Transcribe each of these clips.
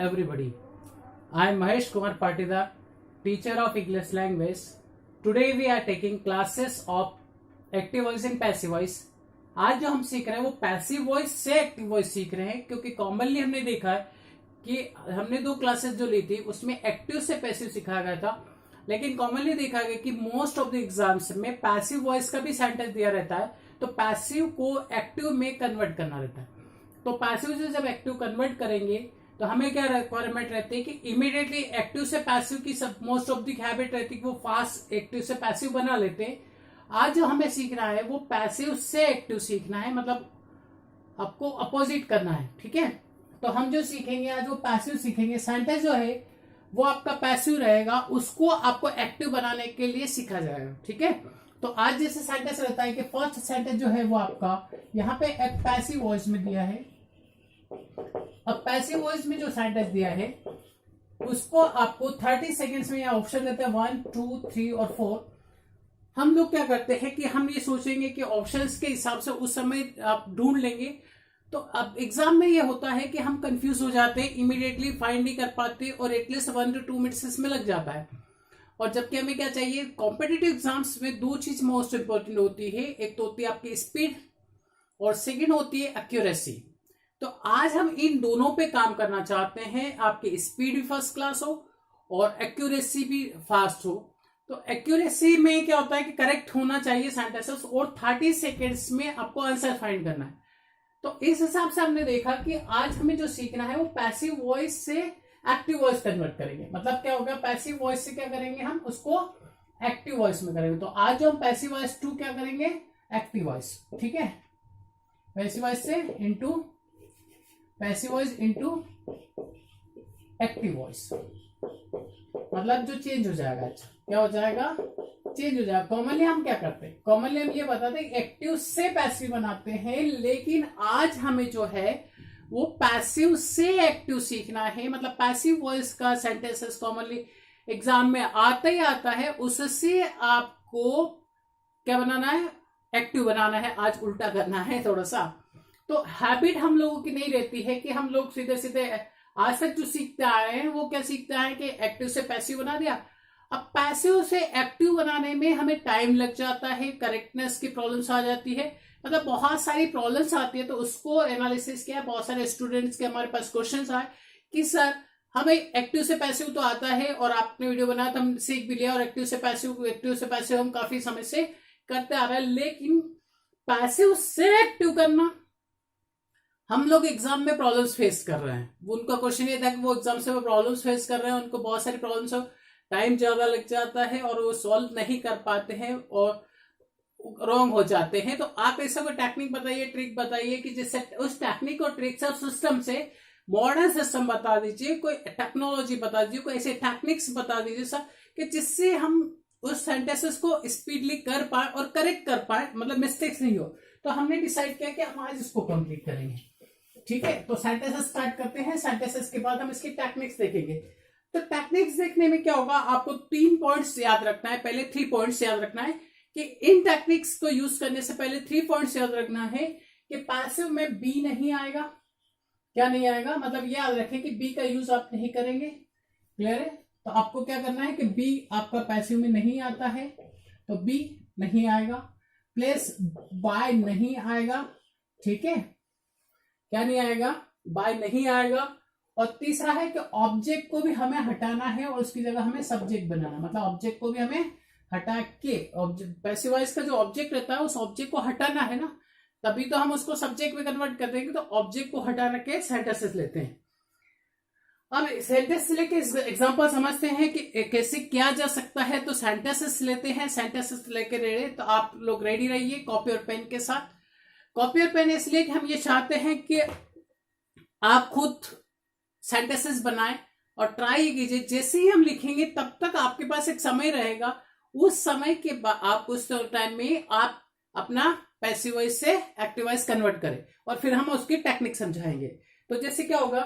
everybody. I am Mahesh Kumar Patidar, teacher of English language. Today we are taking classes of active voice and passive voice. आज जो हम सीख रहे हैं वो पैसिव वॉइस से एक्टिव वॉइस सीख रहे हैं, क्योंकि कॉमनली हमने देखा है कि हमने 2 क्लासेस जो ली थी उसमें एक्टिव से पैसिव सिखाया गया था, लेकिन कॉमनली देखा गया कि मोस्ट ऑफ द एग्जाम्स में पैसिव वॉइस का भी सेंटेंस दिया रहता है, तो पैसिव को एक्टिव में कन्वर्ट करना रहता है। तो पैसिव से जब एक्टिव कन्वर्ट करेंगे तो हमें क्या रिक्वायरमेंट रहती है कि इमीडिएटली एक्टिव से पैसिव की सब मोस्ट ऑफ द हैबिट रहती है कि वो फास्ट एक्टिव से पैसिव बना लेते हैं। आज जो हमें सीखना है वो पैसिव से एक्टिव सीखना है, मतलब आपको अपोजिट करना है। ठीक है, तो हम जो सीखेंगे आज वो पैसिव सीखेंगे। सेंटेंस जो है वो आपका पैसिव रहेगा, उसको आपको एक्टिव बनाने के लिए सीखा जाएगा। ठीक है, तो आज जैसे सेंटेंस रहता है कि फर्स्ट सेंटेंस जो है वो आपका यहाँ पे एक पैसिव वॉइस में दिया है। अब पैसिव वॉइस में जो सेंटेंस दिया है उसको आपको 30 सेकेंड्स में या ऑप्शन देते हैं 1, 2, 3 और 4। हम लोग क्या करते हैं कि हम ये सोचेंगे कि ऑप्शंस के हिसाब से उस समय आप ढूंढ लेंगे, तो अब एग्जाम में ये होता है कि हम कंफ्यूज हो जाते हैं, इमीडिएटली फाइंड नहीं कर पाते और एटलीस्ट 1 to 2 मिनट्स इसमें लग जाता है। और जबकि हमें क्या चाहिए, कॉम्पिटिटिव एग्जाम्स में 2 चीज मोस्ट इंपॉर्टेंट होती है, एक तो होती है आपकी स्पीड और सेकेंड होती है एक्यूरेसी। तो आज हम इन दोनों पे काम करना चाहते हैं, आपकी स्पीड भी फर्स्ट क्लास हो और एक्यूरेसी भी फास्ट हो। तो एक्यूरेसी में क्या होता है कि करेक्ट होना चाहिए सेंटेंसेस और 30 सेकेंड्स में आपको आंसर फाइंड करना है। तो इस हिसाब से हमने देखा कि आज हमें जो सीखना है वो पैसिव वॉइस से एक्टिव वॉइस कन्वर्ट करेंगे। मतलब क्या होगा, पैसिव वॉइस से क्या करेंगे, हम उसको एक्टिव वॉइस में करेंगे। तो आज जो हम पैसिव वॉइस टू क्या करेंगे, एक्टिव वॉइस। ठीक है, पैसिव वॉइस से into passive voice into active voice, मतलब जो चेंज हो जाएगा। अच्छा, क्या हो जाएगा, चेंज हो जाएगा। कॉमनली हम क्या करते हैं, कॉमनली हम ये बताते हैं एक्टिव से पैसिव बनाते हैं, लेकिन आज हमें जो है वो पैसिव से एक्टिव सीखना है। मतलब पैसिव वॉइस का सेंटेंसेस कॉमनली एग्जाम में आता ही आता है, उससे आपको क्या बनाना है, एक्टिव बनाना है। आज उल्टा करना है थोड़ा सा। तो हैबिट हम लोगों की नहीं रहती है कि हम लोग सीधे सीधे आज तक जो सीखते आए हैं वो क्या सीखते हैं कि एक्टिव से पैसिव बना दिया। अब पैसिव से एक्टिव बनाने में हमें टाइम लग जाता है, करेक्टनेस की प्रॉब्लम्स आ जाती है, मतलब बहुत सारी प्रॉब्लम्स आती है। तो उसको एनालिसिस किया, बहुत सारे स्टूडेंट्स के हमारे पास क्वेश्चंस आए कि सर हमें एक्टिव से पैसिव तो आता है और आपने वीडियो बनाया तो हम सीख भी लिया, और एक्टिव से पैसिव हम काफी समय से करते आ रहे हैं, लेकिन पैसिव से एक्टिव करना हम लोग एग्जाम में प्रॉब्लम्स फेस कर रहे हैं। उनका क्वेश्चन ये था कि वो एग्जाम से वो प्रॉब्लम्स फेस कर रहे हैं, उनको बहुत सारी प्रॉब्लम्स, टाइम ज्यादा लग जाता है और वो सॉल्व नहीं कर पाते हैं और रॉन्ग हो जाते हैं। तो आप ऐसा कोई टेक्निक बताइए, ट्रिक बताइए कि जिससे उस टेक्निक और ट्रिक से सिस्टम से मॉडर्न सिस्टम बता दीजिए, कोई टेक्नोलॉजी बता दीजिए, कोई ऐसे टेक्निक्स बता दीजिए सर कि जिससे हम उस सेंटेंसेस को स्पीडली कर पाए और करेक्ट कर पाए, मतलब मिस्टेक्स नहीं हो। तो हमने डिसाइड किया कि हम आज इसको कंप्लीट करेंगे। ठीक है, तो सेंटेंसेस स्टार्ट करते हैं। सेंटेंसेस के बाद हम इसकी टेक्निक्स देखेंगे। तो टेक्निक्स देखने में क्या होगा, आपको 3 पॉइंट्स याद रखना है। पहले 3 पॉइंट्स याद रखना है कि इन टेक्निक्स को यूज करने से पहले 3 पॉइंट्स याद रखना है कि पैसिव में बी नहीं आएगा। क्या नहीं आएगा, मतलब ये याद रखें कि बी का यूज आप नहीं करेंगे। क्लियर है, तो आपको क्या करना है कि बी आपका पैसिव में नहीं आता है, तो बी नहीं आएगा। प्लेस बाय नहीं आएगा। ठीक है, क्या नहीं आएगा, बाय नहीं आएगा। और तीसरा है कि ऑब्जेक्ट को भी हमें हटाना है और उसकी जगह हमें सब्जेक्ट बनाना, मतलब ऑब्जेक्ट को भी हमें हटा के, पैसिव वॉइस का जो ऑब्जेक्ट रहता है उस ऑब्जेक्ट को हटाना है ना, तभी तो हम उसको सब्जेक्ट में कन्वर्ट कर देंगे। तो ऑब्जेक्ट को हटा के सेंटेंसेस लेते हैं। अब सेंटेंस लेके एग्जांपल समझते हैं कि कैसे किया जा सकता है। तो सेंटेंसेस लेते हैं, सेंटेंसेस लेके रेडी, तो आप लोग रेडी रहिए कॉपी और पेन के साथ। कॉपी और पेन इसलिए कि हम ये चाहते हैं कि आप खुद सेंटेंसेस बनाएं और ट्राई कीजिए। जैसे ही हम लिखेंगे तब तक आपके पास एक समय रहेगा, उस समय के बाद आप उस टाइम में आप अपना पैसिव वॉइस से एक्टिव वॉइस कन्वर्ट करें और फिर हम उसकी टेक्निक समझाएंगे। तो जैसे क्या होगा,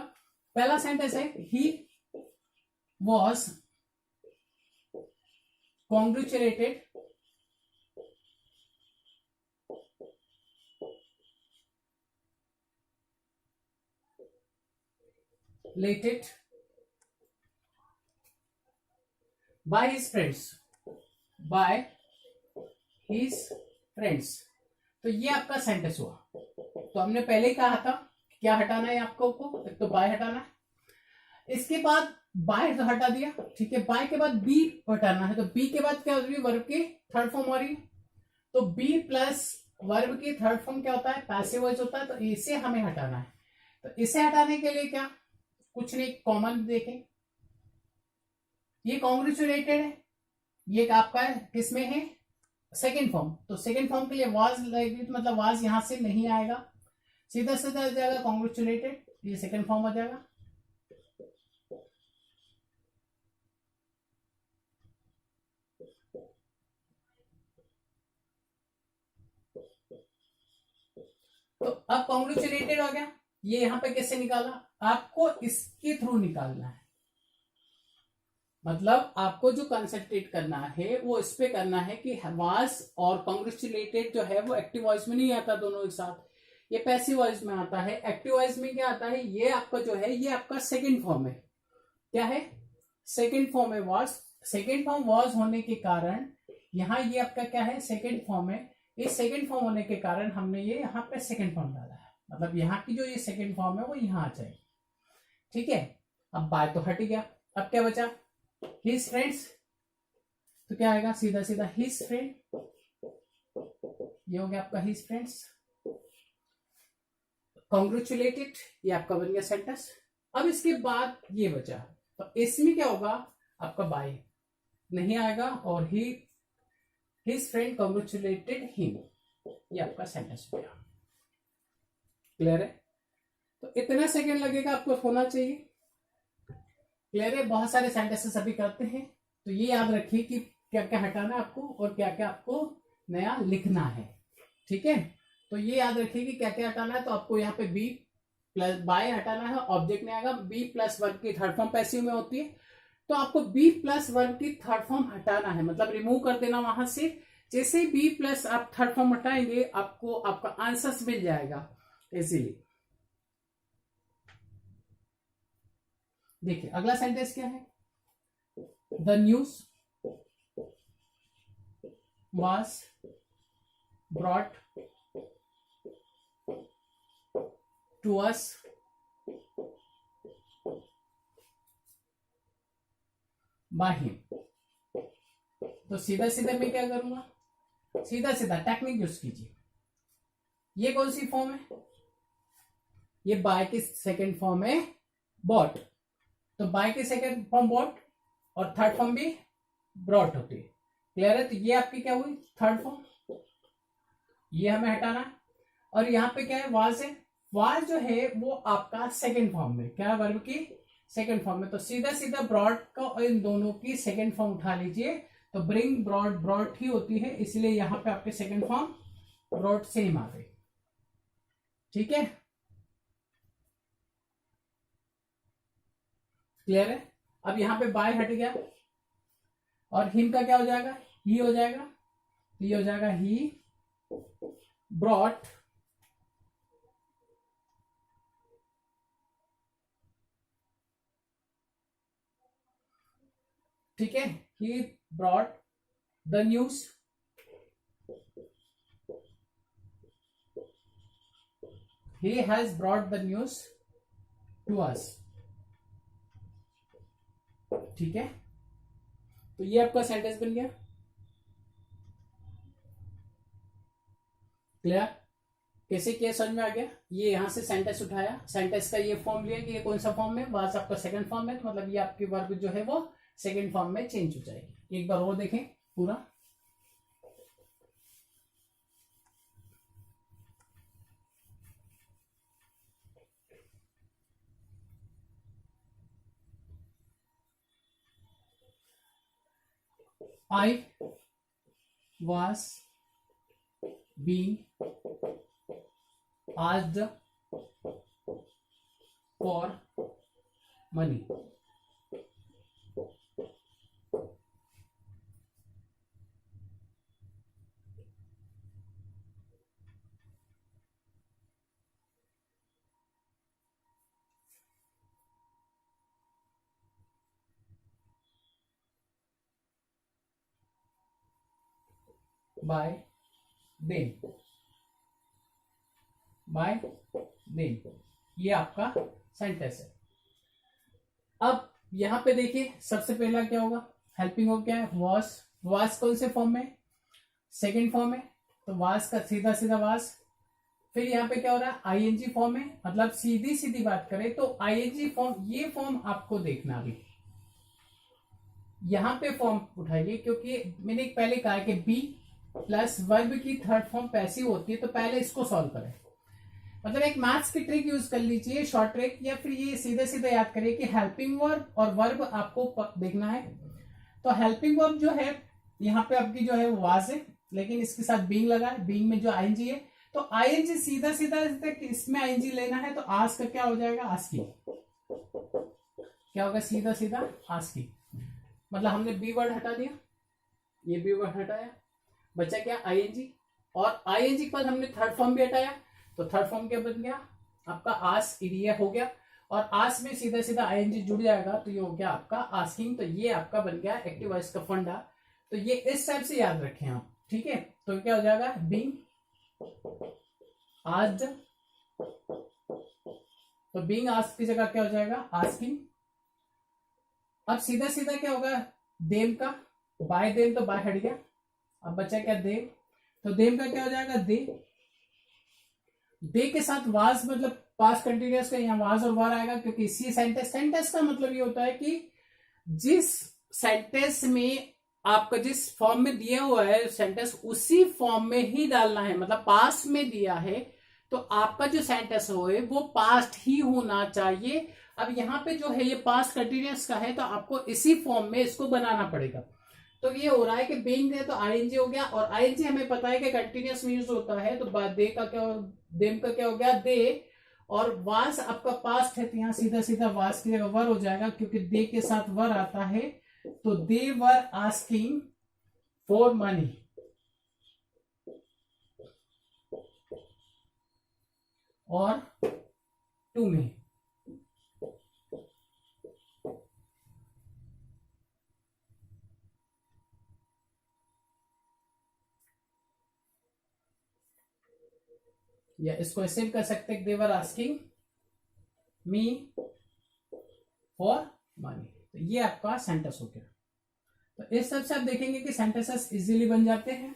पहला सेंटेंस है ही वॉज कॉन्ग्रेचुलेटेड लेटेड by his friends, by his friends. तो ये आपका सेंटेंस हुआ। तो हमने पहले ही कहा था क्या हटाना है आपको को, एक तो बाय हटाना है, इसके बाद बाय तो हटा दिया, ठीक है। बाय के बाद बी हटाना है, तो बी के बाद क्या हो रही है, वर्ब की थर्ड फॉर्म हो रही है। तो बी प्लस वर्ब की थर्ड फॉर्म क्या होता है, पैसिव वॉइस होता है। तो इसे हमें हटाना है। तो इसे हटाने के लिए क्या, कुछ नहीं, कॉमन देखें, ये कॉन्ग्रेचुलेटेड है, ये आपका है किसमें है, सेकेंड फॉर्म। तो सेकेंड फॉर्म के लिए वाज लगेगी, तो मतलब वाज यहां से नहीं आएगा, सीधा सीधा जाएगा कॉन्ग्रेचुलेटेड, ये सेकेंड फॉर्म हो जाएगा। तो अब कॉन्ग्रेचुलेटेड हो गया, ये यहां पे कैसे निकाला, आपको इसके थ्रू निकालना है। मतलब आपको जो कंसंट्रेट करना है वो इस पे करना है कि वाज और कॉन्ग्रेचुलेटेड जो है वो एक्टिव वॉइस में नहीं आता दोनों एक साथ, ये पैसिव वॉइस में आता है। एक्टिव वॉइस में क्या आता है, ये आपका जो है ये आपका सेकेंड फॉर्म है, क्या है, सेकेंड फॉर्म है वाज। सेकेंड फॉर्म वाज होने के कारण यहाँ ये आपका क्या है, सेकेंड फॉर्म है। इस सेकेंड फॉर्म होने के कारण हमने ये यहाँ पे सेकेंड फॉर्म डाला है, मतलब यहाँ की जो ये सेकेंड फॉर्म है वो यहाँ आ जाएगी, ठीक है। अब बाय तो हट गया, अब क्या बचा, हिज फ्रेंड्स। तो क्या आएगा, सीधा सीधा हिज फ्रेंड, ये हो गया आपका हिज फ्रेंड्स। कॉन्ग्रेचुलेटेड, ये आपका बन गया सेंटेंस। अब इसके बाद ये बचा, तो इसमें क्या होगा, आपका बाय नहीं आएगा और ही हिज फ्रेंड कॉन्ग्रेचुलेटेड हिम, ये आपका सेंटेंस हो गया। क्लियर है। तो इतना सेकंड लगेगा आपको होना चाहिए। क्लियर है। बहुत सारे सेंटेंसेस अभी करते हैं, तो ये याद रखिए कि क्या क्या हटाना है आपको और क्या क्या आपको नया लिखना है, ठीक है। तो ये याद रखिए कि क्या क्या हटाना है। तो आपको यहाँ पे बी प्लस बाय हटाना है, ऑब्जेक्ट नहीं आएगा। बी प्लस वर्ब की थर्ड फॉर्म पैसिव में होती है, तो आपको बी प्लस वर्ब की थर्ड फॉर्म हटाना है, मतलब रिमूव कर देना वहां से। जैसे बी प्लस आप थर्ड फॉर्म हटाएंगे आपको आपका आंसर्स मिल जाएगा इजीली। देखिए अगला सेंटेंस क्या है, the news was brought to us by him। तो सीधा सीधा मैं क्या करूंगा, सीधा सीधा टेक्निक यूज कीजिए। ये कौन सी फॉर्म है, ये बाय की सेकेंड फॉर्म है बॉट। तो बाय की सेकेंड फॉर्म बॉट और थर्ड फॉर्म भी ब्रॉट होती है। क्लियर है। तो ये आपकी क्या हुई, थर्ड फॉर्म, ये हमें हटाना है। और यहाँ पे क्या है, वाज है, वाज जो है वो आपका सेकेंड फॉर्म में, क्या वर्ब की सेकेंड फॉर्म में। तो सीधा सीधा ब्रॉड का और इन दोनों की सेकेंड फॉर्म उठा लीजिए। तो ब्रिंग ब्रॉड, ब्रॉड ही होती है, इसलिए यहाँ पे आपके सेकेंड फॉर्म ब्रॉड सेम आ गई, ठीक है। क्लियर है। अब यहाँ पे बाय हट गया और हिम का क्या हो जाएगा, ही हो जाएगा, ये हो जाएगा ही ब्रॉट ठीक है, he brought the news, he has brought the news to us, ठीक है। तो ये आपका सेंटेंस बन गया। क्लियर, कैसे किया समझ में आ गया। ये यहां से सेंटेंस उठाया, सेंटेंस का ये फॉर्म लिया कि ये कौन सा फॉर्म है, वाज आपका सेकंड फॉर्म है, तो मतलब ये आपकी वर्ब जो है वो सेकंड फॉर्म में चेंज हो जाएगी। एक बार और देखें पूरा, I was being asked for money। Bye them, bye them, ये आपका सेंटेंस है। अब यहां पे देखिए सबसे पहला क्या होगा, हेल्पिंग वर्ब क्या है, वॉज। वॉज कौन से फॉर्म में, सेकंड फॉर्म में, तो वॉज का सीधा सीधा वॉज। फिर यहाँ पे क्या हो रहा है, आईएनजी फॉर्म में, मतलब सीधी सीधी बात करें तो आईएनजी फॉर्म, ये फॉर्म आपको देखना अभी यहां पे फॉर्म उठाइए, क्योंकि मैंने पहले कहा कि बी प्लस वर्ब की थर्ड फॉर्म पैसिव होती है, तो पहले इसको सॉल्व करें। मतलब एक मैथ्स की ट्रिक यूज कर लीजिए, शॉर्ट ट्रिक, या फिर ये सीधे सीधे याद करिए कि हेल्पिंग वर्ब और वर्ब आपको देखना है। तो हेल्पिंग वर्ब जो है यहाँ पे आपकी जो है वो वाज है, लेकिन इसके साथ बीइंग लगा है, बीइंग में जो आईएनजी है, तो आईएनजी सीधा सीधा इसमें आईएनजी लेना है, तो आस्क का क्या हो जाएगा, आस्किंग। क्या होगा, सीधा सीधा आस्किंग। मतलब हमने बी वर्ड हटा दिया, ये बी वर्ड हटाया, बचा क्या, आईएनजी, और आईएनजी के बाद हमने थर्ड फॉर्म भी हटाया, तो थर्ड फॉर्म क्या बन गया आपका, आस्क एरिया हो गया, और आस्क में सीधा सीधा आईएनजी जुड़ जाएगा, तो ये हो गया आपका आस्किंग। तो ये आपका बन गया एक्टिव वॉइस का फंडा। तो ये इस टाइप से याद रखें आप, ठीक है। तो क्या हो जाएगा, बीइंग आस्क्ड, तो बीइंग आस्क्ड की जगह क्या हो जाएगा, आस्किंग। अब सीधा सीधा क्या होगा, देम का, बाय देम, तो बाय हट गया, अब बचा क्या, देम, तो देम का क्या हो जाएगा, दे के साथ वाज, मतलब पास्ट कंटिन्यूअस का यहाँ वाज और वर आएगा, क्योंकि इसी सेंटेंस का मतलब ये होता है कि जिस सेंटेंस में आपका जिस फॉर्म में दिया हुआ है सेंटेंस, उसी फॉर्म में ही डालना है। मतलब पास्ट में दिया है तो आपका जो सेंटेंस हो वो पास्ट ही होना चाहिए। अब यहाँ पे जो है ये पास्ट कंटिन्यूअस का है, तो आपको इसी फॉर्म में इसको बनाना पड़ेगा। तो ये हो रहा है कि बीइंग है तो आईएनजी हो गया, और आईएनजी हमें पता है कि कंटिन्यूअस में यूज होता है, तो दे का क्या, देम का क्या हो गया, दे, और वास आपका पास्ट है, तो यहाँ सीधा सीधा वास की जगह वर हो जाएगा, क्योंकि दे के साथ वर आता है, तो दे वर आस्किंग फॉर मनी, और टू मी। या इसको ऐसे भी कर सकते हैं, देवर आस्किंग मी फॉर मनी। तो ये आपका सेंटेंस हो गया। तो इस सबसे आप देखेंगे कि सेंटेंसेस इजीली बन जाते हैं।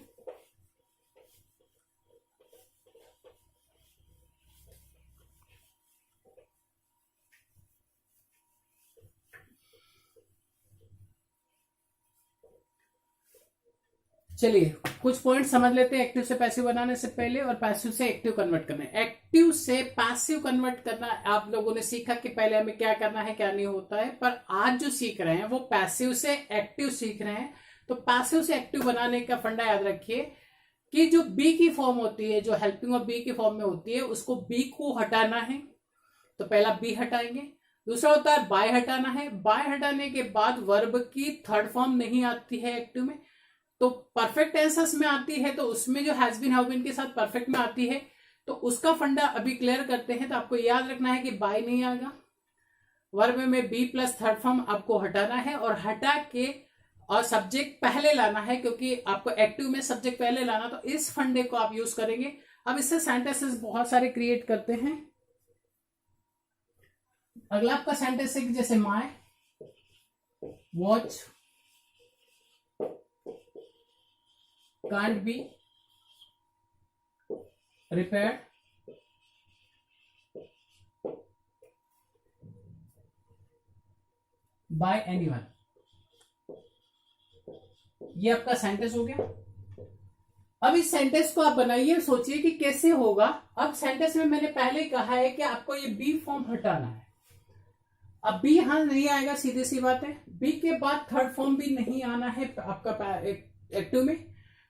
चलिए कुछ पॉइंट समझ लेते हैं एक्टिव से पैसिव बनाने से पहले, और पैसिव से एक्टिव कन्वर्ट करना है। एक्टिव से पैसिव कन्वर्ट करना आप लोगों ने सीखा कि पहले हमें क्या करना है क्या नहीं होता है, पर आज जो सीख रहे हैं वो पैसिव से एक्टिव सीख रहे हैं। तो पैसिव से एक्टिव बनाने का फंडा याद रखिए कि जो बी की फॉर्म होती है, जो हेल्पिंग ऑफ बी की फॉर्म में होती है, उसको बी को हटाना है, तो पहला बी हटाएंगे। दूसरा होता है बाय हटाना है, बाय हटाने के बाद वर्ब की थर्ड फॉर्म नहीं आती है एक्टिव में, तो परफेक्ट टेंसेस में आती है, तो उसमें जो हैज बीन हैव बीन के साथ परफेक्ट में आती है, तो उसका फंडा अभी क्लियर करते हैं। तो आपको याद रखना है कि बाय नहीं आएगा, वर्ब में बी प्लस थर्ड फॉर्म आपको हटाना है, और हटा के और सब्जेक्ट पहले लाना है, क्योंकि आपको एक्टिव में सब्जेक्ट पहले लाना, तो इस फंडे को आप यूज करेंगे। अब इससे सेंटेंसेस बहुत सारे क्रिएट करते हैं। अगला आपका सेंटेंस है कि जैसे my watch can't be repaired by anyone। ये आपका सेंटेंस हो गया। अब इस सेंटेंस को आप बनाइए, सोचिए कि कैसे होगा। अब सेंटेंस में मैंने पहले कहा है कि आपको ये बी फॉर्म हटाना है। अब बी यहां नहीं आएगा, सीधी सी बात है। बी के बाद थर्ड फॉर्म भी नहीं आना है आपका एक्टिव में,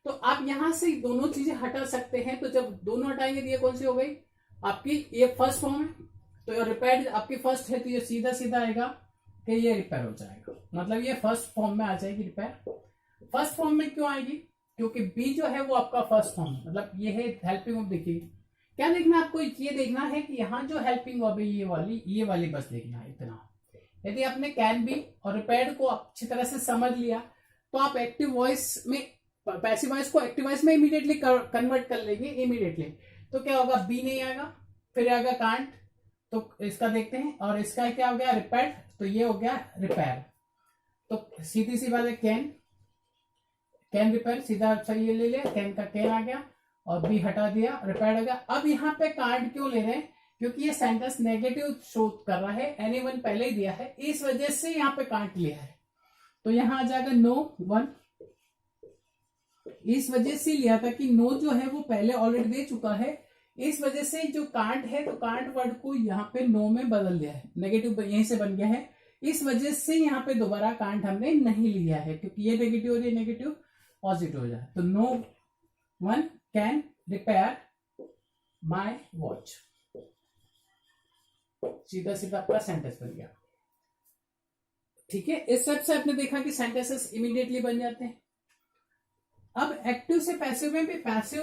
तो आप यहां से दोनों चीजें हटा सकते हैं। तो जब दोनों हटाएंगे तो ये कौन सी हो गई आपकी, ये फर्स्ट फॉर्म है, तो रिपेयर आपकी फर्स्ट है, तो ये सीधा सीधा आएगा कि ये रिपेयर हो जाएगा, मतलब ये फर्स्ट फॉर्म में आ जाएगी रिपेयर। फर्स्ट फॉर्म में क्यों आएगी, क्योंकि बी जो है वो आपका फर्स्ट फॉर्म है, मतलब ये है हेल्पिंग वर्ब। देखिए क्या देखना आपको, ये देखना है कि यहाँ जो हेल्पिंग वर्ब है ये वाली बस देखना है इतना। यदि आपने कैन बी और रिपेयर्ड को अच्छी तरह से समझ लिया, तो आप एक्टिव वॉइस में पैसिव वॉइस को एक्टिव वॉइस में इमीडिएटली कन्वर्ट कर लेंगे इमीडिएटली। तो क्या होगा, बी नहीं आएगा, फिर आएगा कांट, तो इसका देखते हैं, और इसका क्या हो गया, रिपेयर, तो ये हो गया रिपेयर। तो सीधी सी बात है, कैन रिपेयर, सीधा अच्छा ये ले लिया, कैन का कैन आ गया और बी हटा दिया, रिपेयर हो गया। अब यहाँ पे कांट क्यों ले रहे हैं, क्योंकि ये सेंटेंस नेगेटिव शो कर रहा है, एनीवन पहले ही दिया है, इस वजह से यहाँ पे कांट लिया है। तो यहां आ जाएगा नो वन, इस वजह से लिया था कि नो जो है वो पहले ऑलरेडी दे चुका है, इस वजह से जो कांट है तो कांट वर्ड को यहाँ पे नो में बदल दिया है, नेगेटिव यहीं से बन गया है, इस वजह से यहाँ पे दोबारा कांट हमने नहीं लिया है, क्योंकि ये नेगेटिव और ये नेगेटिव पॉजिटिव हो जाए। तो no one can repair my watch, सीधा सीधा आपका सेंटेंस बन गया। ठीक है, इस स्टेप से आपने देखा कि सेंटेंसेस इमीडिएटली बन जाते हैं। अब एक्टिव से पैसिव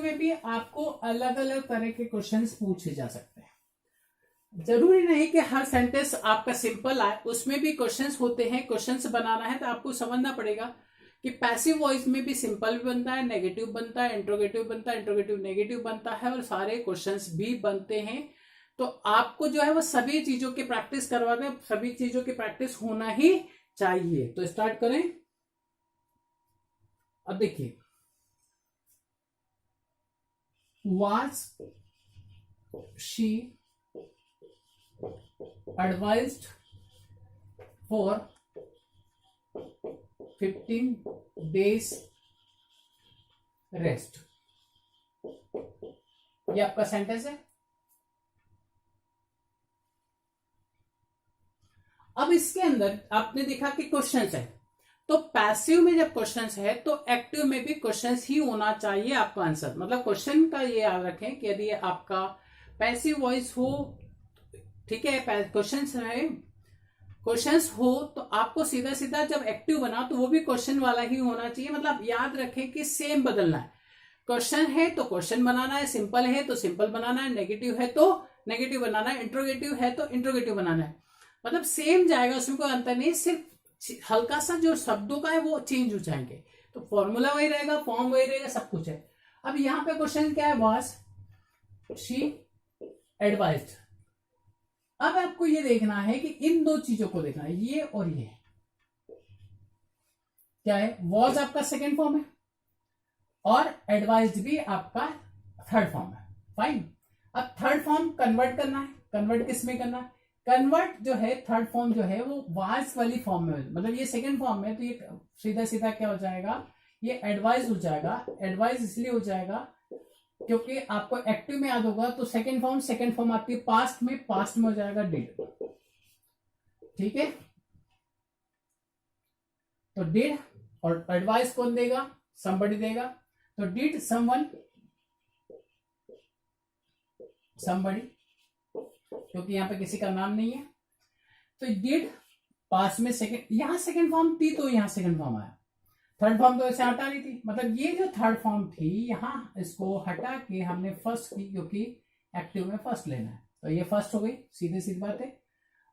में भी आपको अलग अलग तरह के क्वेश्चंस पूछे जा सकते हैं। जरूरी नहीं कि हर सेंटेंस आपका सिंपल आए, उसमें भी क्वेश्चंस होते हैं। क्वेश्चंस बनाना है तो आपको समझना पड़ेगा कि पैसिव वॉइस में भी सिंपल भी बनता है, नेगेटिव बनता है, इंट्रोगेटिव बनता है, इंट्रोगेटिव नेगेटिव बनता है, और सारे क्वेश्चंस भी बनते हैं। तो आपको जो है वो सभी चीजों की प्रैक्टिस करवा दें, सभी चीजों की प्रैक्टिस होना ही चाहिए। तो स्टार्ट करें। अब देखिए, was she advised for 15 days rest, ये आपका सेंटेंस है। अब इसके अंदर आपने देखा कि क्वेश्चंस है, तो पैसिव में जब क्वेश्चंस है तो एक्टिव में भी क्वेश्चंस ही होना चाहिए आपका आंसर। मतलब क्वेश्चन का ये याद रखें कि यदि आपका पैसिव वॉइस हो, ठीक है, क्वेश्चंस हो, तो आपको सीधा सीधा जब एक्टिव बना तो वो भी क्वेश्चन वाला ही होना चाहिए। मतलब याद रखें कि सेम बदलना है, क्वेश्चन है तो क्वेश्चन बनाना है, सिंपल है तो सिंपल बनाना है, नेगेटिव है तो नेगेटिव बनाना है, इंट्रोगेटिव है तो इंट्रोगेटिव बनाना है। मतलब सेम जाएगा, उसमें कोई अंतर नहीं, सिर्फ हल्का सा जो शब्दों का है वो चेंज हो जाएंगे। तो फॉर्मूला वही रहेगा, फॉर्म वही रहेगा, सब कुछ है। अब यहां पे क्वेश्चन क्या है, वाज शी एडवाइज्ड। अब आपको ये देखना है कि इन दो चीजों को देखना है, ये और ये क्या है। वाज आपका सेकेंड फॉर्म है और एडवाइज्ड भी आपका थर्ड फॉर्म है। फाइन, अब थर्ड फॉर्म कन्वर्ट करना है। कन्वर्ट किस में करना है, कन्वर्ट जो है थर्ड फॉर्म जो है वो वाज वाली फॉर्म में, मतलब ये सेकंड फॉर्म में, तो ये सीधा सीधा क्या हो जाएगा, ये एडवाइज हो जाएगा। एडवाइज इसलिए हो जाएगा क्योंकि आपको एक्टिव में याद होगा तो सेकंड फॉर्म आती है पास्ट में हो जाएगा डिड। ठीक है, तो डिड और एडवाइस कौन देगा, समबडी देगा। तो डिड समवन, समबडी, क्योंकि यहां पे किसी का नाम नहीं है। तो डिड पास में सेकंड, यहां सेकंड फॉर्म थी तो यहां सेकंड फॉर्म आया, थर्ड फॉर्म तो ऐसे हटा रही थी। मतलब ये जो थर्ड फॉर्म थी यहां इसको हटा के हमने फर्स्ट की, क्योंकि एक्टिव में फर्स्ट लेना है, तो ये फर्स्ट हो गई, सीधी सीधी बात है।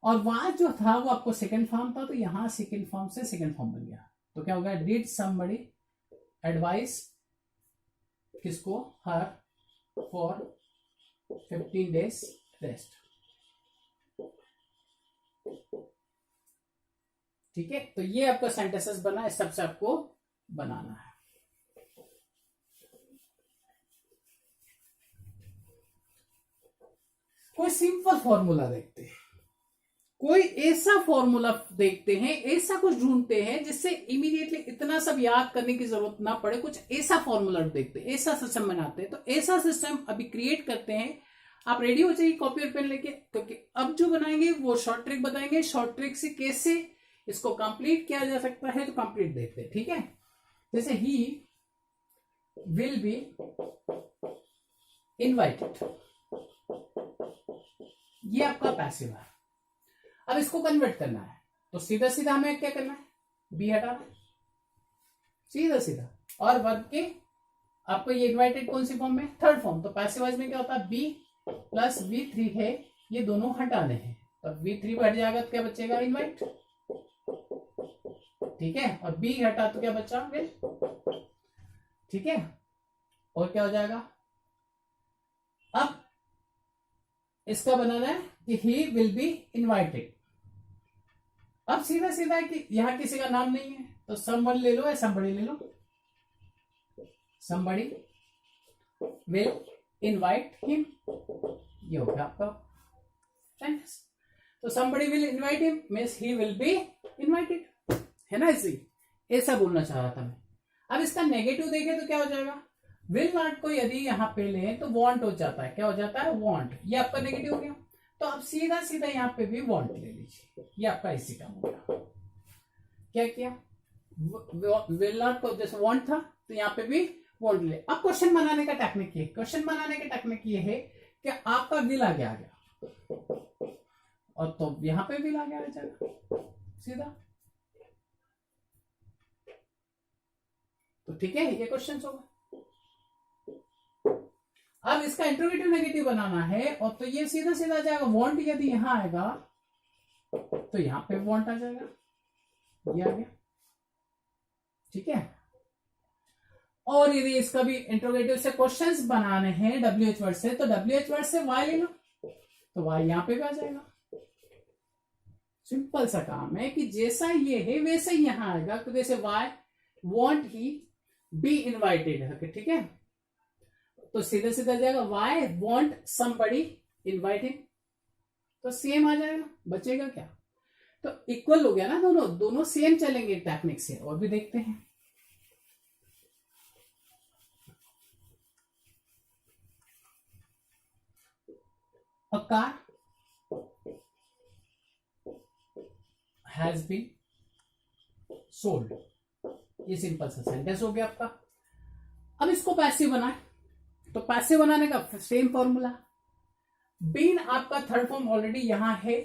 और वहां जो था वो आपको सेकंड फॉर्म था, तो यहां सेकंड फॉर्म से सेकंड फॉर्म बन गया। तो क्या हो गया, डिड समबडी एडवाइस किसको, हर फॉर 15 days रेस्ट। ठीक है, तो ये आपका सेंटेंसेस बना, इस सबसे आपको बनाना है। कोई सिंपल फॉर्मूला देखते हैं, कोई ऐसा फॉर्मूला देखते हैं, ऐसा कुछ ढूंढते हैं जिससे इमीडिएटली इतना सब याद करने की जरूरत ना पड़े। कुछ ऐसा फॉर्मूला देखते हैं, ऐसा सिस्टम बनाते हैं। तो ऐसा सिस्टम अभी क्रिएट करते हैं। आप रेडी हो जाइए कॉपी और पेन लेके, क्योंकि अब जो बनाएंगे वो शॉर्ट ट्रिक बताएंगे। शॉर्ट ट्रिक से कैसे इसको कंप्लीट किया जा सकता है, तो कंप्लीट देखते हैं। ठीक है, जैसे ही विल बी इनवाइटेड, ये आपका पैसिव है। अब इसको कन्वर्ट करना है तो सीधा सीधा हमें क्या करना है, बी हटाना है, सीधा सीधा। और वर्ब के आपको ये इनवाइटेड कौन सी फॉर्म में, थर्ड फॉर्म। तो पैसिव वॉइस में क्या होता है, बी प्लस V3 है, ये दोनों हटाने हैं। तो V3 हट जाएगा तो क्या बचेगा, इनवाइट। ठीक है, और B हटा तो क्या बचा, विल। ठीक है, और क्या हो जाएगा, अब इसका बनाना है कि ही विल बी इनवाइटेड। अब सीधा सीधा है कि यहां किसी का नाम नहीं है तो समवन ले लो या समबड़ी ले लो, समबड़ी विल इनवाइट हिम, ये हो गया आपका सेंटेंस। तो somebody will invite him means he will be invited, है ना, ऐसा बोलना चाह रहा था मैं। अब इसका नेगेटिव देखें तो क्या हो जाएगा, will not को यदि यहां पे लें तो want हो जाता है, क्या हो जाता है, want, ये आपका नेगेटिव हो गया। तो अब सीधा सीधा यहां पे भी want ले लीजिए, ये आपका इसी का हो गया। क्या किया, will not को जैसे want था तो यहां पे भी want ले। अब क्वेश्चन बनाने का टेक्निक ये, क्वेश्चन बनाने का टेक्निक ये है कि आपका will आगे आ गया और तो यहां पे भी ला के आ जाएगा सीधा। तो ठीक है, ये क्वेश्चन होगा। अब इसका इंट्रोगेटिव नेगेटिव बनाना है और तो ये सीधा सीधा आ जाएगा, वांट यदि यहां आएगा तो यहां पे वांट आ जाएगा, ये आ गया, ठीक है। और यदि इसका भी इंट्रोगेटिव से क्वेश्चंस बनाने हैं WH वर्ड से तो WH वर्ड से वाई ले लो, तो वाई यहां पे भी आ जाएगा। सिंपल सा काम है कि जैसा ये है वैसे ही यहां आएगा, तो जैसे Y want he be invited है, ठीक है, तो सीधे सीधा जाएगा वाई वॉन्ट समबडी इनवाइटेड, तो सेम आ जाएगा, बचेगा क्या, तो इक्वल हो गया ना, दोनों सेम चलेंगे टेक्निक से। और भी देखते हैं, a car has been sold, ये सिंपल सा सेंटेंस हो गया आपका। अब इसको पैसिव बनाए, तो पैसिव बनाने का सेम फॉर्मूला, बीन आपका थर्ड फॉर्म ऑलरेडी यहां है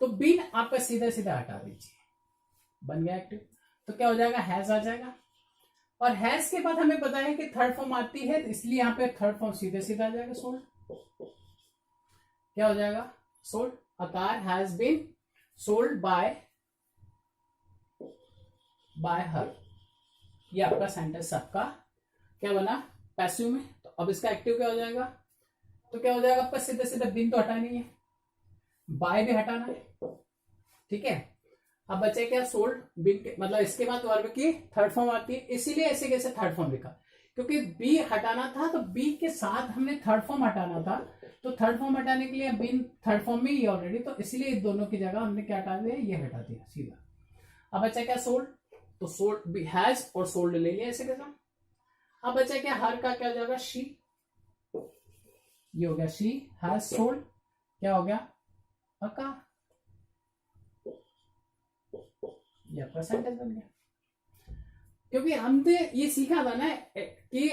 तो बीन आपका सीधा सीधा हटा दीजिए, बन गया एक्टिव। तो क्या हो जाएगा, हैज आ जाएगा, और हैज के बाद हमें पता है कि थर्ड फॉर्म आती है, इसलिए यहां पे थर्ड फॉर्म सीधे सीधा आ जाएगा, सोल्ड। क्या हो जाएगा, sold, a car has been sold by her, ये आपका सेंटेंस आपका क्या बना, पैसिव में। तो अब इसका एक्टिव क्या हो जाएगा, तो क्या हो जाएगा आपका सीधा सीधा बिन तो हटानी है, बाय भी हटाना है, ठीक है। अब बचे क्या, सोल्ड, बिन के मतलब इसके बाद वर्ब की थर्ड फॉर्म आती है, इसीलिए ऐसे कैसे थर्ड फॉर्म लिखा, क्योंकि बी हटाना था तो बी के साथ हमने थर्ड फॉर्म हटाना था, तो थर्ड फॉर्म हटाने के लिए बिन थर्ड फॉर्म में ही ऑलरेडी, तो इसलिए दोनों की जगह हमने क्या हटा दिया, ये हटा दिया सीधा। अब बचा क्या, सोल्ड, तो सोल्ड भी हैज और सोल्ड ले लिया ऐसे कैसा। अब बचा क्या, हर का क्या हो जाएगा, शी, ये हो गया शी हैज सोल्ड, क्या हो गया, अ कार, ये आपका सेंटेंस बन गया। क्योंकि हमने ये सीखा था ना कि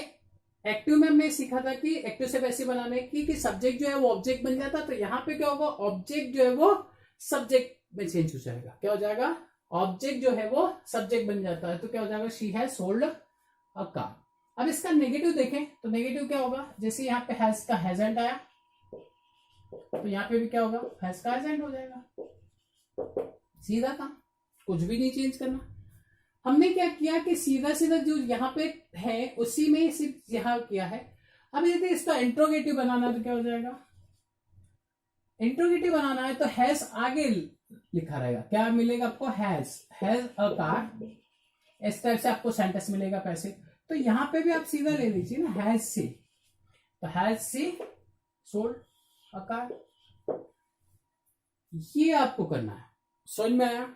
एक्टिव में हमने सीखा था कि एक्टिव से पैसिव बनाने की कि सब्जेक्ट जो है वो ऑब्जेक्ट बन जाता, तो यहां पे क्या होगा, ऑब्जेक्ट जो है वो सब्जेक्ट में चेंज हो जाएगा, क्या हो जाएगा, ऑब्जेक्ट जो है वो सब्जेक्ट बन जाता है, तो क्या हो जाएगा, she has sold a car. अब इसका नेगेटिव देखें तो नेगेटिव क्या होगा, जैसे यहाँ पे हैज का हैजंट आया तो यहाँ पे भी क्या होगा, हैज का हैजंट हो जाएगा, सीधा काम, कुछ भी नहीं चेंज करना। हमने क्या किया कि सीधा सीधा जो यहाँ पे है उसी में सिर्फ यहाँ किया है। अब यदि इसका इंट्रोगेटिव बनाना है तो क्या हो जाएगा, इंट्रोगेटिव बनाना है तो हैज आगे लिखा रहेगा, क्या मिलेगा आपको, हैज अ कार, इस टाइप से आपको सेंटेंस मिलेगा पैसे। तो यहां पे भी आप सीधा ले लीजिए ना, हैज सी, तो has she sold a car, ये आपको करना है, समझ में आया।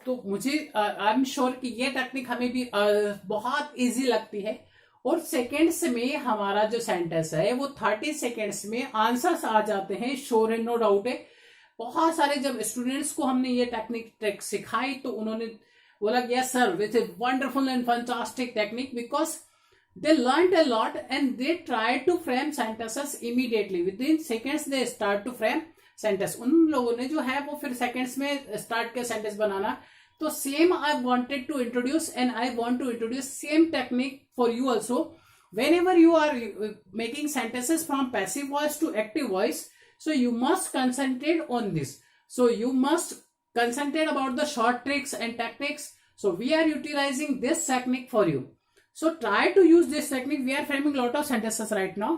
तो मुझे आई एम श्योर कि ये टेक्निक हमें भी बहुत इजी लगती है, और सेकेंड्स में हमारा जो सेंटेंस है वो 30 सेकेंड्स में आंसर्स आ जाते हैं, श्योर है, नो डाउट है। बहुत सारे जब स्टूडेंट्स को हमने ये टेक्निक सिखाई तो उन्होंने बोला yes sir, which is wonderful and fantastic technique, because they learned a lot and they tried to frame sentences immediately, within seconds they start to frame sentence। उन लोगों ने जो है वो फिर seconds में start के sentence बनाना। तो same I wanted to introduce and I want to introduce same technique for you also। whenever you are making sentences from passive voice to active voice, so you must concentrate on this, so you must concentrate about the short tricks and techniques, so we are utilizing this technique for you। So try to use this technique. We are framing lot of sentences right now.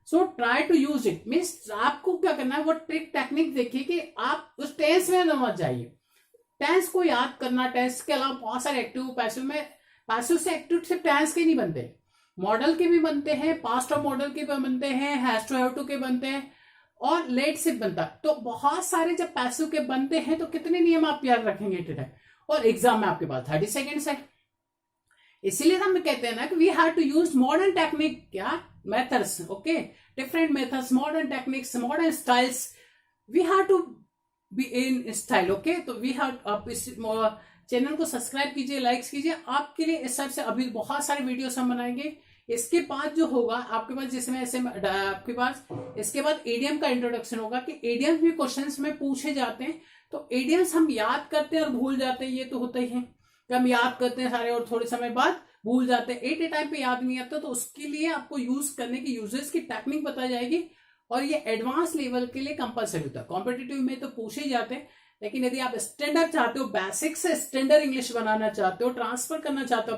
So try to use it. Means आपको क्या करना है, वो trick technique देखिए कि आप उस tense में न मत जाइए. टेंस को याद करना, टेंस के अलावा बहुत सारे एक्टिव पैसिव में, पैसिव से एक्टिव सिर्फ टेंस के नहीं बनते, मॉडल के भी बनते हैं, पास्ट ऑफ मॉडल के भी बनते हैं, हैज टू हैव टू के बनते हैं, और लेट से बनता है. तो बहुत सारे जब पैसिव के बनते हैं तो कितने नियम आप याद रखेंगे टुडे, और एग्जाम में आपके पास 30 सेकेंड्स है. इसीलिए हम कहते हैं ना कि we have to use modern technique, क्या methods, okay, different methods, modern techniques, modern styles. We have to be in style, okay. तो वी हैव, आप इस चैनल को सब्सक्राइब कीजिए, लाइक्स कीजिए. आपके लिए इस टाइप से अभी बहुत सारे वीडियोस हम बनाएंगे. इसके बाद जो होगा आपके पास, जिसमें ऐसे आपके पास इसके बाद एडीएम का इंट्रोडक्शन होगा कि एडीएम भी क्वेश्चंस में पूछे जाते हैं. तो एडीएम्स हम याद करते हैं और भूल जाते हैं, ये तो होता ही है कि हम याद करते हैं सारे और थोड़े समय बाद भूल जाते हैं, एट ए टाइम पे याद नहीं आता. तो उसके लिए आपको यूज करने की यूजेस की टेक्निक बताई जाएगी, और ये एडवांस लेवल के लिए कंपलसरी होता है. कॉम्पिटिटिव में तो पूछे ही जाते हैं, लेकिन यदि आप स्टैंडर्ड चाहते हो, बेसिक से स्टैंडर्ड इंग्लिश बनाना चाहते हो, ट्रांसफर करना चाहते हो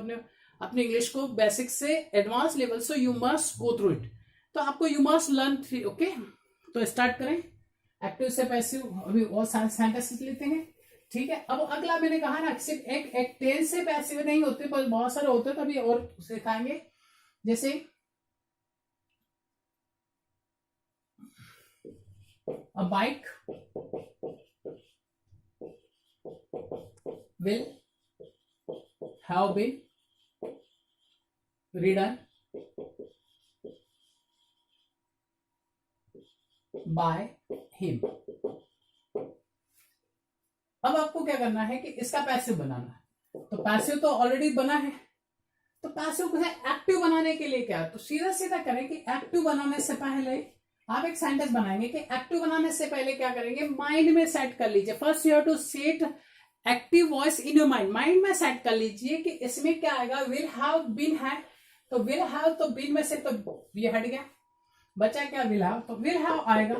अपने इंग्लिश को बेसिक से advance level, so you must go through it. तो आपको you must learn three, okay. तो स्टार्ट करें एक्टिव से पैसिव. अभी और सेंटेंसेस लेते हैं, ठीक है. अब अगला मैंने कहा ना, सिर्फ एक टेंस से पैसिव नहीं होते, पर बहुत सारे होते हैं, तभी और सिखाएंगे. जैसे अ bike will have been ridden by him. अब आपको क्या करना है कि इसका पैसिव बनाना है. तो पैसिव तो ऑलरेडी बना है, तो पैसिव को एक्टिव बनाने के लिए क्या, तो सीधा सीधा करें कि एक्टिव बनाने से पहले आप एक सेंटेंस बनाएंगे कि एक्टिव बनाने से पहले क्या करेंगे, माइंड में सेट कर लीजिए. First you have to set active voice in your mind. Mind में सेट कर लीजिए कि इसमें क्या आएगा, विल हैव बीन है. तो विल हैव, तो बीन में से तो ये हट गया, बचा क्या, विल हैव. तो विल हैव आएगा,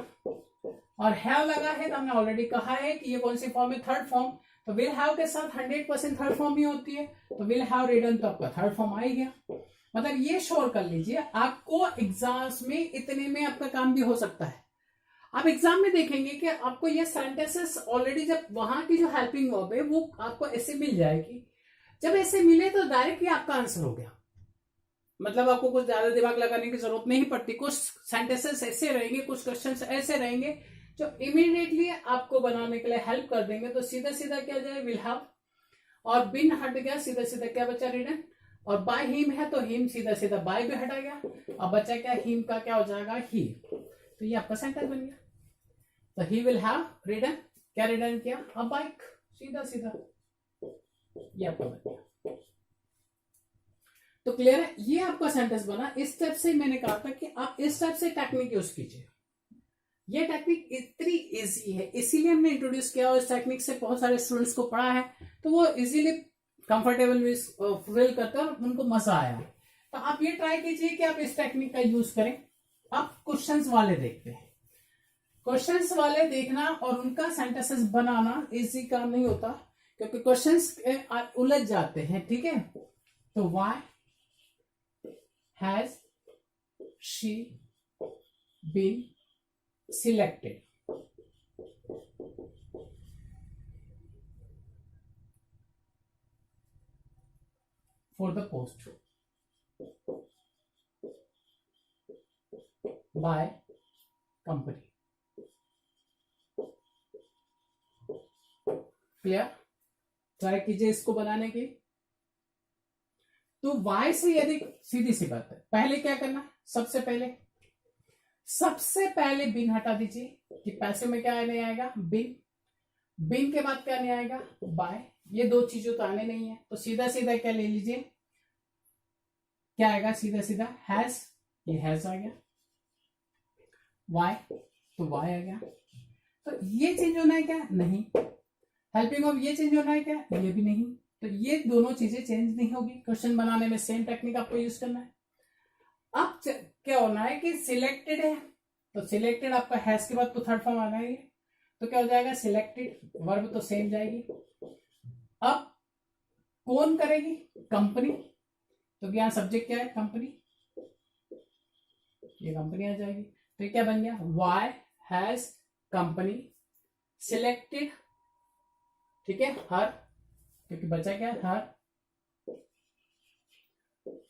और हैव लगा है तो हमने ऑलरेडी कहा है कि ये कौन सी फॉर्म है, थर्ड फॉर्म. तो विल हैव के साथ 100% थर्ड फॉर्म ही होती है. तो विल हैव रिडन, तो आपका थर्ड फॉर्म आ ही गया. मतलब ये श्योर कर लीजिए, आपको एग्जाम्स में इतने में आपका काम भी हो सकता है. आप एग्जाम में देखेंगे कि आपको ये सेंटेंसेस ऑलरेडी, जब वहां की जो हेल्पिंग वर्ब है वो आपको ऐसे मिल जाएगी. जब ऐसे मिले तो डायरेक्ट ही आपका आंसर हो गया. मतलब आपको कुछ ज्यादा दिमाग लगाने की जरूरत नहीं पड़ती. कुछ सेंटेंसेस ऐसे रहेंगे, कुछ क्वेश्चंस ऐसे रहेंगे जो इमीडिएटली आपको बनाने के लिए हेल्प कर देंगे. तो सीधा सीधा क्या जाए, विल हैव, और बिन हट गया, सीधा सीधा क्या बचा, रिडन. और बाय हिम है तो हिम, सीधा सीधा बाय भी हटा गया. अब बचा क्या, हिम का क्या हो जाएगा, ही. तो ये आपका सेंटेंस बन गया. तो ही विल हैव रिडन, क्या रिडन किया, अ बाइक, सीधा सीधा ये आपका बन गया. तो क्लियर है, ये आपका सेंटेंस बना. इस स्टेप से मैंने कहा था कि आप इस स्टेप से टेक्निक यूज कीजिए. ये टेक्निक इतनी इजी है, इसीलिए हमने इंट्रोड्यूस किया, और इस टेक्निक से बहुत सारे स्टूडेंट्स को पढ़ा है, तो वो इजीली कंफर्टेबल फील करते हैं और उनको मजा आया. तो आप ये ट्राई कीजिए कि आप इस टेक्निक का यूज करें. अब क्वेश्चंस वाले देखते हैं. क्वेश्चंस वाले देखना और उनका सेंटेंसेस बनाना इजी काम नहीं होता, क्योंकि क्वेश्चंस उलझ जाते हैं, ठीक है. तो why has she been selected for the post by company. Clear, try कीजिए इसको बनाने की. तो वाई से यदि, सीधी सी बात है, पहले क्या करना है, सबसे पहले बिन हटा दीजिए कि पैसे में क्या नहीं आएगा, बिन. बिन के बाद क्या नहीं आएगा, बाय. ये दो चीजों तो आने नहीं है. तो सीधा सीधा क्या ले लीजिए, क्या आएगा, सीधा सीधा हैज, ये हैज आ गया. वाई, तो वाई आ गया. तो ये चेंज होना है क्या, नहीं. हेल्पिंग ऑफ, ये चेंज होना है क्या, ये भी नहीं. तो ये दोनों चीजें चेंज नहीं होगी. क्वेश्चन बनाने में सेम टेक्निक आपको यूज करना है. अब क्या होना है कि सिलेक्टेड है, तो सिलेक्टेड आपका हैज के बाद तो थर्ड फॉर्म आ गया. तो क्या हो जाएगा, सिलेक्टेड, वर्ब तो सेम जाएगी. अब कौन करेगी, कंपनी. तो यहाँ सब्जेक्ट क्या है, कंपनी, ये कंपनी आ जाएगी। तो ये क्या बन गया, वाई हैज कंपनी सिलेक्टेड, ठीक है, हर, क्योंकि बचा क्या है, हर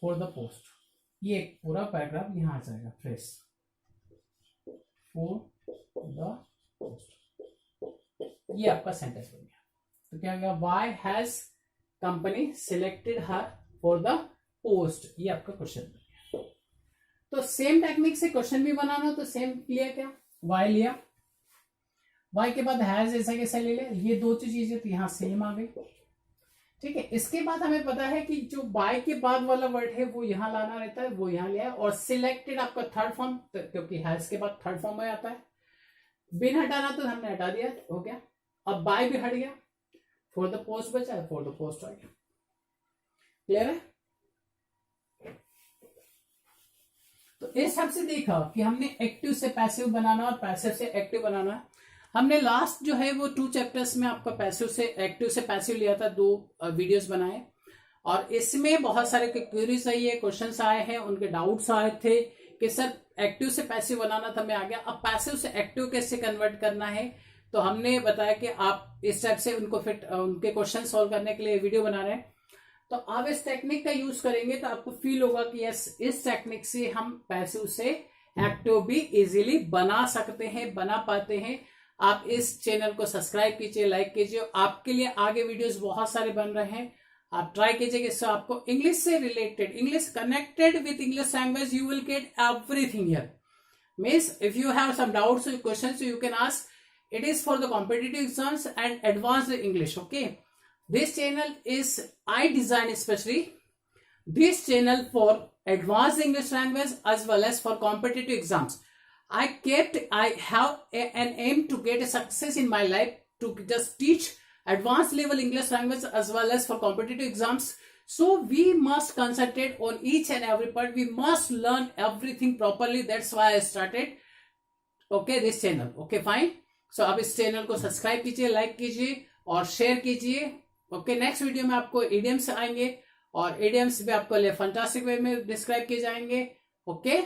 फॉर द पोस्ट। ये पूरा पैराग्राफ यहां आ जाएगा, फ्रेश फॉर द पोस्ट, ये आपका सेंटेंस बन गया। तो क्या हो गया, why has company selected her for the post, ये आपका क्वेश्चन बन गया। तो सेम टेक्निक से क्वेश्चन भी बनाना, तो सेम लिया, क्या वाई लिया, वाई के बाद हैज ऐसा कैसा ले लिया, ये दो चीजें तो यहां सेम आ गई, ठीक है। इसके बाद हमें पता है कि जो बाय के बाद वाला वर्ड है वो यहां लाना रहता है, वो यहां लिया, और सिलेक्टेड आपका थर्ड फॉर्म, क्योंकि हैज के बाद थर्ड फॉर्म में आता है। बिन हटाना तो हमने हटा दिया, हो गया। अब बाय भी हट गया, फॉर द पोस्ट बचा, फॉर द पोस्ट आ गया। क्लियर है? तो इस हिसाब से देखा कि हमने एक्टिव से पैसिव बनाना और पैसिव से एक्टिव बनाना। हमने लास्ट जो है वो 2 चैप्टर्स में आपका पैसिव से एक्टिव से पैसिव लिया था, 2 वीडियोस बनाए, और इसमें बहुत सारे क्वेरीज आई है, क्वेश्चंस आए हैं, उनके डाउट्स आए थे कि सर एक्टिव से पैसिव बनाना था, मैं आ गया। अब पैसिव से एक्टिव कैसे कन्वर्ट करना है, तो हमने बताया कि आप इस टाइप से उनको फिट उनके क्वेश्चन सॉल्व करने के लिए वीडियो बना रहे हैं। तो आप इस टेक्निक का यूज करेंगे तो आपको फील होगा कि यस, इस टेक्निक से हम पैसिव से एक्टिव भी इजीली बना सकते हैं, बना पाते हैं। आप इस चैनल को सब्सक्राइब कीजिए, लाइक कीजिए, आपके लिए आगे वीडियोस बहुत सारे बन रहे हैं। आप ट्राई कीजिए कि इससे आपको इंग्लिश से related, English connected with English language, you will get everything here. Means if you have some doubts और questions you can ask, it is for the competitive exams and advanced English. Okay, this channel is I designed especially this channel for advanced English language as well as for competitive exams. I have an aim to get a success in my life to just teach advanced level English language as well as for competitive exams. So we must concentrate on each and every part. We must learn everything properly. That's why I started this channel. Okay, fine. सो आप इस channel को subscribe कीजिए, like कीजिए और share कीजिए। Okay, next video में आपको idioms आएंगे और इडियम्स भी आपको फंटास्टिक वे में डिस्क्राइब किए जाएंगे। ओके।